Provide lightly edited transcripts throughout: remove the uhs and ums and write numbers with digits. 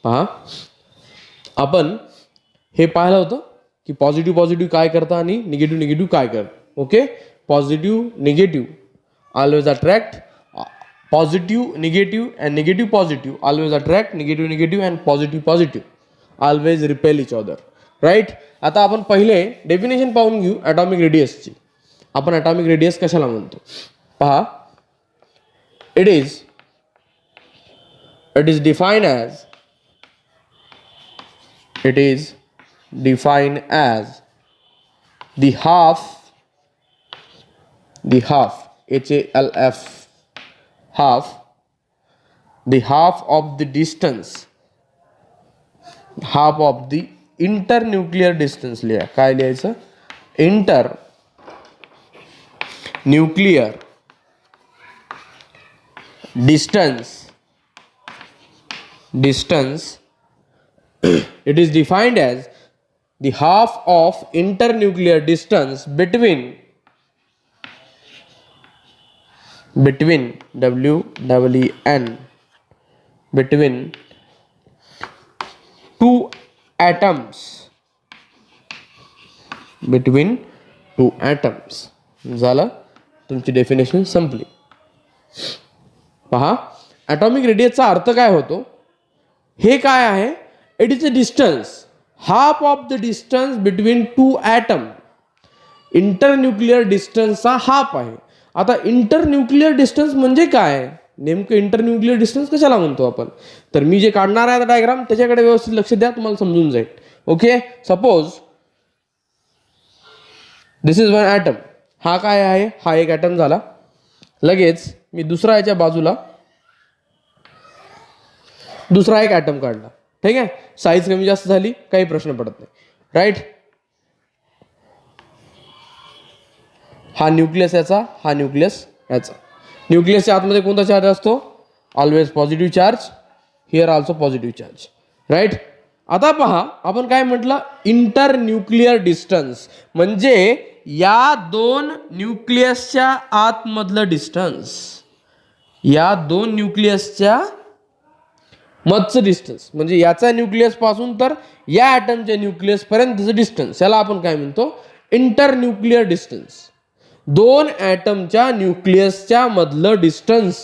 पहा, आपण हे पाहिलं होतं की पॉझिटिव्ह पॉझिटिव्ह काय करतं आणि निगेटिव्ह निगेटिव्ह काय करतं. Okay, positive negative always attract positive negative and negative positive always attract negative negative and positive positive always repel each other. Right. आता आपण पहिले डेफिनेशन पाहून घेऊ ॲटॉमिक रेडियसची. आपण ॲटॉमिक रेडियस कशाला म्हणतो पहा. It is defined as the half HALF the half of the distance, half of the internuclear distance. लिहा, काय लिहायचं, internuclear distance it is defined as the half of internuclear distance between WWN between two atoms झालं, तुमची definition संपली. पहा, atomic रेडियसचा अर्थ काय होतो. हे काय आहे, it is a distance, half of the distance between two atom. Internuclear डिस्टन्सचा हाफ आहे. आता इंटरन्यूक्लिअर डिस्टन्स म्हणजे काय, नेमकं इंटरन्यूक्लिअर डिस्टन्स कशाला म्हणतो आपण, तर मी जे काढणार आहे डायग्राम त्याच्याकडे व्यवस्थित लक्ष द्या, तुम्हाला समजून जाईल. Okay, suppose this is one atom. हा काय आहे, हा एक ॲटम झाला. लगेच मी दुसरा याच्या बाजूला दुसरा एक ॲटम काढला. ठीक आहे, साईज कमी जास्त झाली, काही प्रश्न पडत नाही. राईट. हा न्यूक्लियस याचा, हा न्यूक्लियस याचा. न्यूक्लियसच्या आतमध्ये कोणता चार्ज असतो, always positive charge. Here also positive charge. Right. आता पहा, आपण काय म्हटलं, इंटरन्यूक्लिअर डिस्टन्स म्हणजे या दोन न्यूक्लियसच्या आतमधलं डिस्टन्स, या दोन न्यूक्लियसच्या मधचं डिस्टन्स म्हणजे याचा न्यूक्लियस पासून तर या ॲटमच्या न्यूक्लियस पर्यंतचं डिस्टन्स, याला आपण काय म्हणतो, इंटरन्यूक्लिअर डिस्टन्स. दोन ॲटमच्या न्यूक्लियसच्या मधलं डिस्टन्स,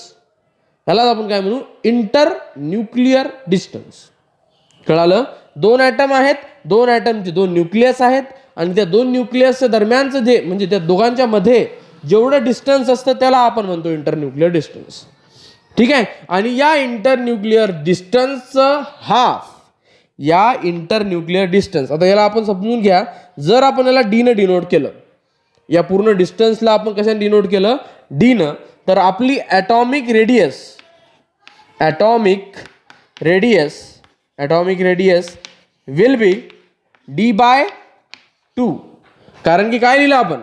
याला आपण काय म्हणू, इंटरन्यूक्लिअर डिस्टन्स. कळालं. दोन ॲटम आहेत, दोन ॲटमचे दोन न्यूक्लियस आहेत आणि त्या दोन न्यूक्लियसच्या दरम्यानचं जे म्हणजे त्या दोघांच्या मध्ये जेवढं डिस्टन्स असतं त्याला आपण म्हणतो इंटरन्यूक्लिअर डिस्टन्स. ठीक आहे. आणि या इंटरन्यूक्लिअर डिस्टन्सचं हाफ, या इंटरन्यूक्लिअर डिस्टन्स, आता याला आपण समजून घ्या. जर आपण याला डी न डिनोट केलं, या पूर्ण डिस्टन्सला आपण कशाने डिनोट केलं, डी न, तर आपली atomic radius will be D/2. कारण की काय लिहिलं आपण,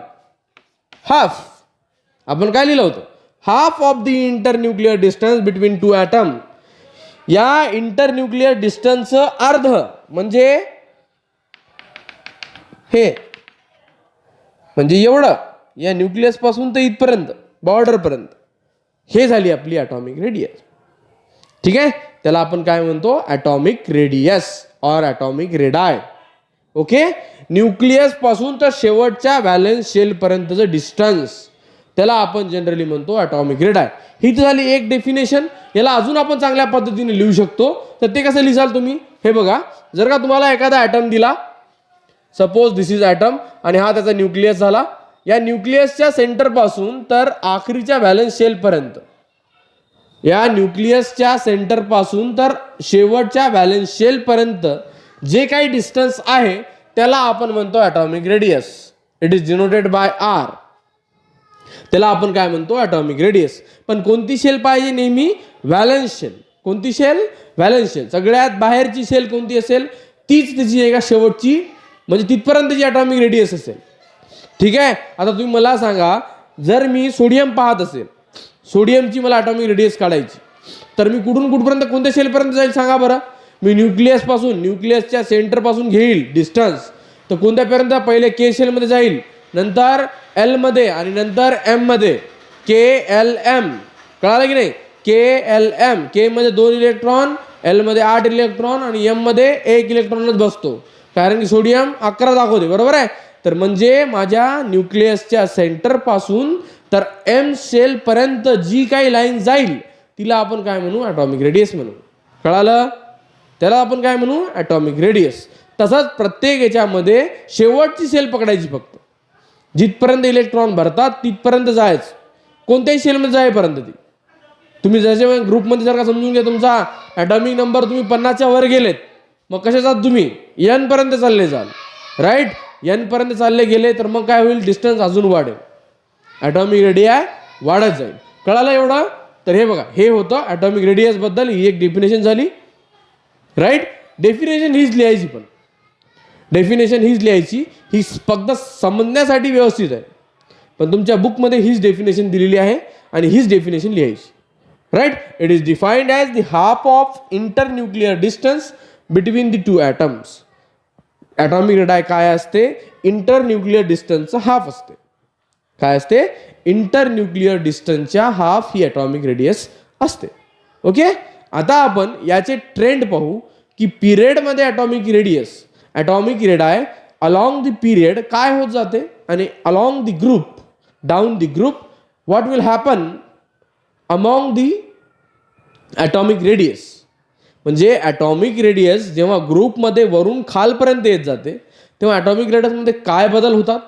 हाफ. आपण काय लिहिलं होतं, half of the internuclear distance between two atom. या इंटरन्यूक्लिअर डिस्टन्सचं अर्ध म्हणजे हे, म्हणजे एवढं या न्यूक्लियस पासून तर इथपर्यंत बॉर्डर पर्यंत, हे झाली आपली ॲटॉमिक रेडियस. ठीक आहे. त्याला आपण काय म्हणतो, ॲटॉमिक रेडियस और ॲटॉमिक रेडाय. ओके. न्यूक्लियस पासून तर शेवटच्या व्हॅलेन्स शेल पर्यंतचं डिस्टन्स, त्याला आपण जनरली म्हणतो ॲटॉमिक रेडाय. ही तर झाली एक डेफिनेशन. याला अजून आपण चांगल्या पद्धतीने लिहू शकतो. तर ते कसं लिहाल तुम्ही, हे बघा. जर का तुम्हाला एखादा ॲटम दिला, सपोज दिस इज ॲटम, आणि हा त्याचा न्यूक्लियस झाला. या न्यूक्लियसच्या सेंटर पासून तर आखरीच्या व्हॅलेन्स शेल पर्यंत, या न्यूक्लियसच्या सेंटर पासून तर शेवटच्या व्हॅलेन्स शेल पर्यंत जे काही डिस्टन्स आहे त्याला आपण म्हणतो atomic radius. It is denoted by R. त्याला आपण काय म्हणतो, ॲटॉमिक रेडियस. पण कोणती शेल पाहिजे, नेहमी व्हॅलेन्स शेल. कोणती शेल, व्हॅलेन्स शेल. सगळ्यात बाहेरची शेल कोणती असेल, तीच त्याची एका शेवटची म्हणजे तिथपर्यंतची ॲटॉमिक रेडियस असेल. ठीक आहे. आता तुम्ही मला सांगा, जर मी सोडियम पाहत असेल, सोडियमची मला ॲटॉमिक रेडियस काढायची, तर मी कुठून कुठपर्यंत कोणत्या शेलपर्यंत जाईल सांगा बरं. मी न्यूक्लियस पासून, न्यूक्लियसच्या सेंटर पासून घेईल डिस्टन्स, तर कोणत्यापर्यंत, पहिले के शेलमध्ये जाईल, नंतर एल मध्ये आणि नंतर एम मध्ये. KLM. कळालं की नाही, KLM. के मध्ये 2 इलेक्ट्रॉन, एल मध्ये 8 इलेक्ट्रॉन आणि एम मध्ये 1 इलेक्ट्रॉनच बसतो, कारण की सोडियम 11 दाखवते, बरोबर आहे. तर म्हणजे माझ्या न्यूक्लियसच्या सेंटर पासून तर एम सेल पर्यंत जी काही लाईन जाईल तिला आपण काय म्हणू, ॲटॉमिक रेडियस म्हणू. कळालं? त्याला आपण काय म्हणू, ॲटॉमिक रेडियस. तसंच प्रत्येक याच्यामध्ये शेवटची सेल पकडायची, फक्त जिथपर्यंत इलेक्ट्रॉन भरतात तिथपर्यंत जायचं, कोणत्याही सेलमध्ये जाईपर्यंत. ती तुम्ही जसे ग्रुपमध्ये जर का समजून घ्या, तुमचा ॲटॉमिक नंबर तुम्ही 50च्या वर गेलेत, मग कसे जात तुम्ही एन पर्यंत चालले जाल, राईट. एन पर्यंत चालले गेले तर मग काय होईल, डिस्टन्स अजून वाढेल, ॲटॉमिक रेडियास वाढत जाईल. कळालं एवढं? तर हे बघा, हे होतं ॲटॉमिक रेडियस बद्दल, ही एक डेफिनेशन झाली, राईट. डेफिनेशन हीच लिहायची, पण डेफिनेशन हीच लिहायची, ही फक्त समजण्यासाठी व्यवस्थित आहे, पण तुमच्या बुकमध्ये हीच डेफिनेशन दिलेली आहे आणि हीच डेफिनेशन लिहायची, right. It is defined as the half of internuclear distance between the two atoms. Atomic radii काय असते, इंटरन्यूक्लिअर डिस्टन्सचं हाफ असते. काय असते, इंटरन्यूक्लिअर डिस्टन्सच्या हाफ ही ॲटॉमिक रेडियस असते. ओके. आता आपण याचे ट्रेंड पाहू की पिरियडमध्ये atomic radii along the period काय होत जाते आणि along the group, down the group, what will happen among the atomic radius. म्हणजे ॲटॉमिक रेडियस जेव्हा ग्रुपमध्ये वरून खालपर्यंत येत जाते तेव्हा ॲटॉमिक रेडियसमध्ये काय बदल होतात,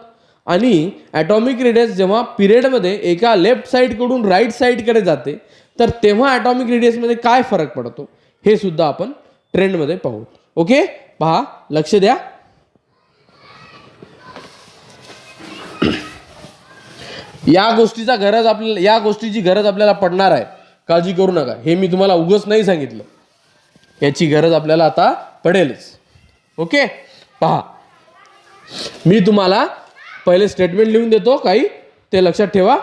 आणि ॲटॉमिक रेडियस जेव्हा पिरियडमध्ये एका लेफ्ट साईडकडून राईट साईडकडे जाते तर तेव्हा ॲटॉमिक रेडियसमध्ये काय फरक पडतो, हे सुद्धा आपण ट्रेंडमध्ये पाहू. ओके, पहा, लक्ष द्या. या गोष्टीची गरज आपल्याला पडणार आहे, काळजी करू नका. हे मी तुम्हाला उगाच नाही सांगितलं, याची गरज आपल्याला आता पडेलच. ओके, पहा, मी तुम्हाला पहिले स्टेटमेंट लिहून देतो काही, ते लक्षात ठेवा.